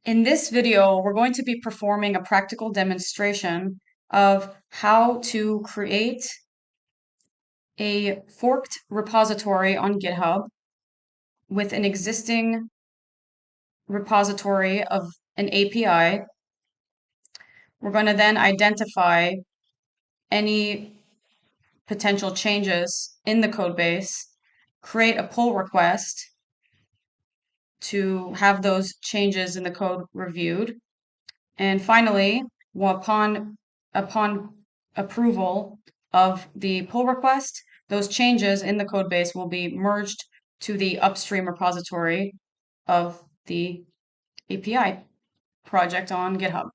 In this video, we're going to be performing a practical demonstration of how to create a forked repository on GitHub with an existing repository of an API. We're going to then identify any potential changes in the code base, create a pull request to have those changes in the code reviewed, and finally, upon approval of the pull request, those changes in the code base will be merged to the upstream repository of the API project on GitHub.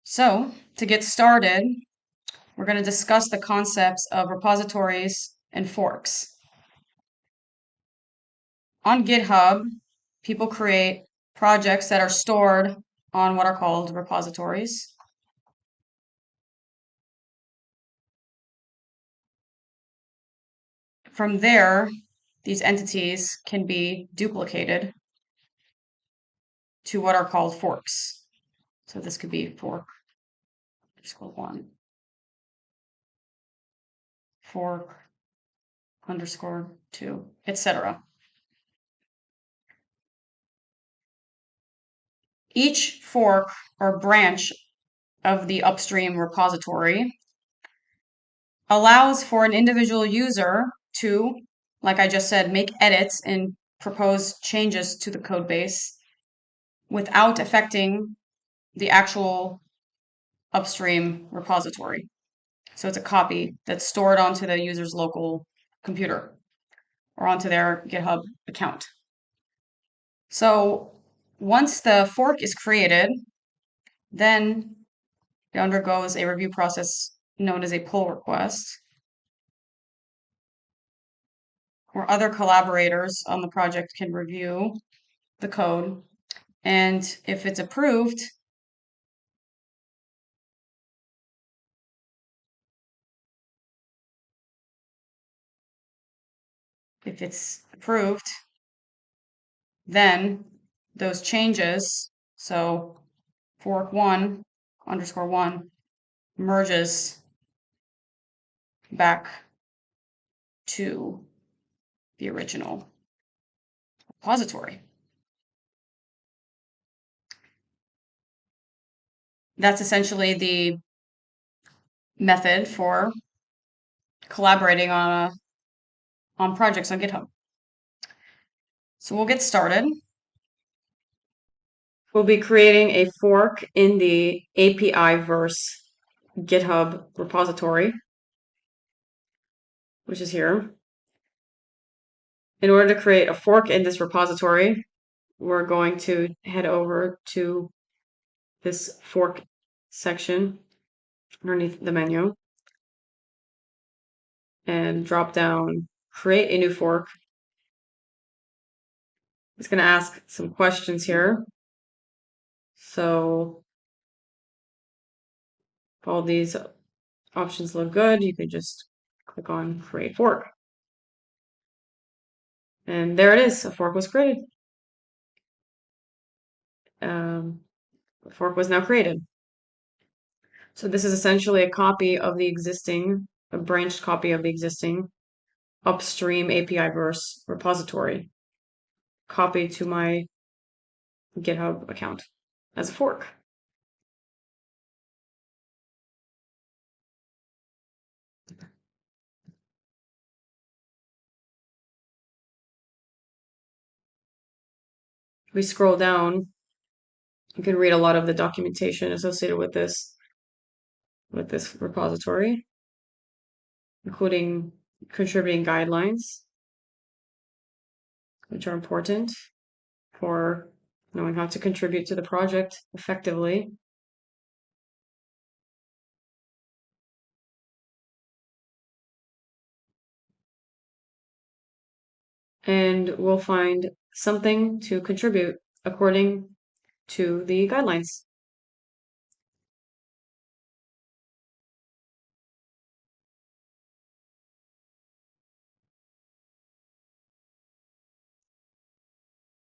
So, to get started, we're going to discuss the concepts of repositories and forks. On GitHub, people create projects that are stored on what are called repositories. From there, these entities can be duplicated to what are called forks. So this could be fork underscore one, fork underscore two, etc. Each fork or branch of the upstream repository allows for an individual user to, like I just said, make edits and propose changes to the code base without affecting the actual upstream repository. So it's a copy that's stored onto the user's local computer or onto their GitHub account. So once the fork is created, then it undergoes a review process known as a pull request, where other collaborators on the project can review the code. And if it's approved, then those changes, so fork one underscore one merges back to the original repository. That's essentially the method for collaborating on projects on GitHub. So we'll get started. We'll be creating a fork in the API verse GitHub repository, which is here. In order to create a fork in this repository, we're going to head over to this fork section underneath the menu and drop down create a new fork. It's going to ask some questions here. So if all these options look good, you could just click on create fork. And there it is, a fork was created. The fork was now created. So this is essentially a copy of the existing, a branched copy of the existing upstream API verse repository, copied to my GitHub account as a fork. If we scroll down, you can read a lot of the documentation associated with this repository, including contributing guidelines, which are important for knowing how to contribute to the project effectively. And we'll find something to contribute according to the guidelines.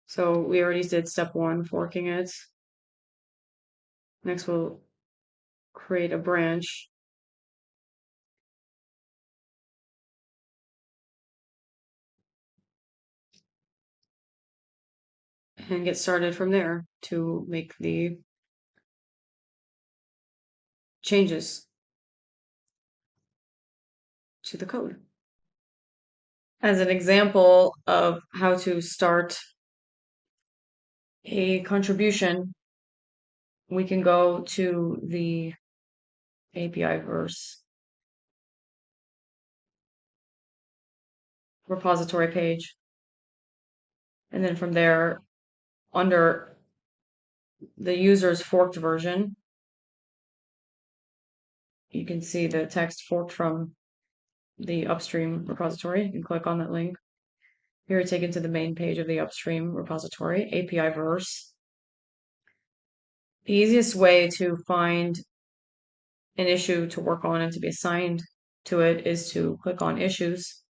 So we already did step 1, forking it. Next we'll create a branch. And get started from there to make the changes to the code. As an example of how to start a contribution, we can go to the API verse repository page. And then from there, under the user's forked version, you can see the text forked from the upstream repository. You can click on that link. Here, you're taken to the main page of the upstream repository, API verse. The easiest way to find an issue to work on and to be assigned to it is to click on issues.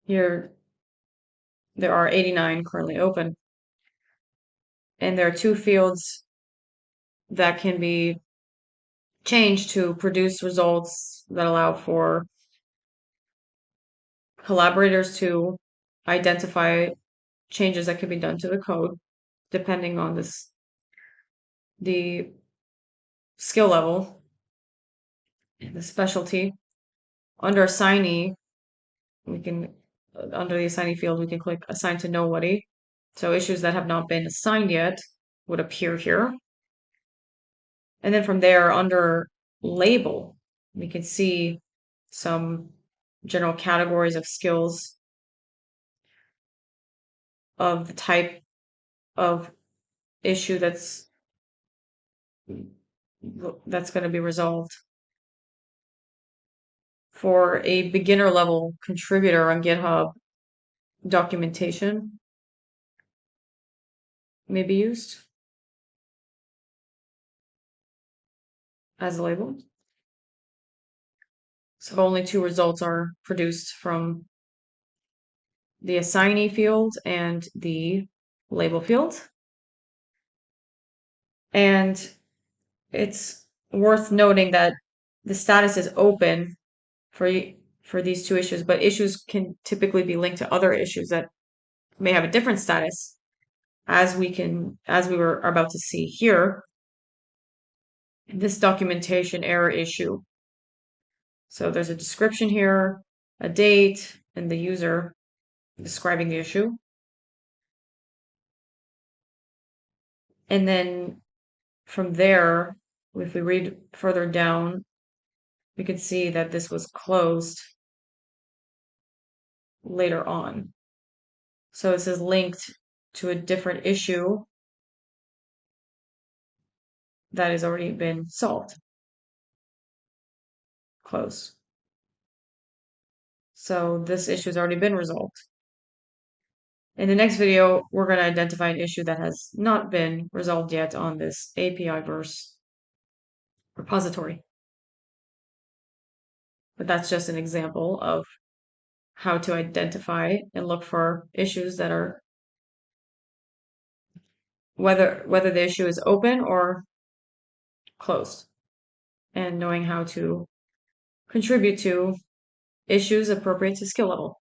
Here, there are 89 currently open. And there are 2 fields that can be changed to produce results that allow for collaborators to identify changes that could be done to the code depending on the skill level and the specialty. Under assignee, we can under the assignee field we can click assign to nobody. So issues that have not been assigned yet would appear here. And then from there, under label, we can see some general categories of skills of the type of issue that's going to be resolved. For a beginner level contributor on GitHub, documentation may be used as a label. So only 2 results are produced from the assignee field and the label field. And it's worth noting that the status is open for these 2 issues, but issues can typically be linked to other issues that may have a different status, as we were about to see here. This documentation error issue. So there's a description here, a date, and the user describing the issue. And then from there, if we read further down, we can see that this was closed later on. So this is linked to a different issue that has already been solved. Close. So this issue has already been resolved. In the next video, we're going to identify an issue that has not been resolved yet on this API verse repository. But that's just an example of how to identify and look for issues that are whether the issue is open or closed, and knowing how to contribute to issues appropriate to skill level.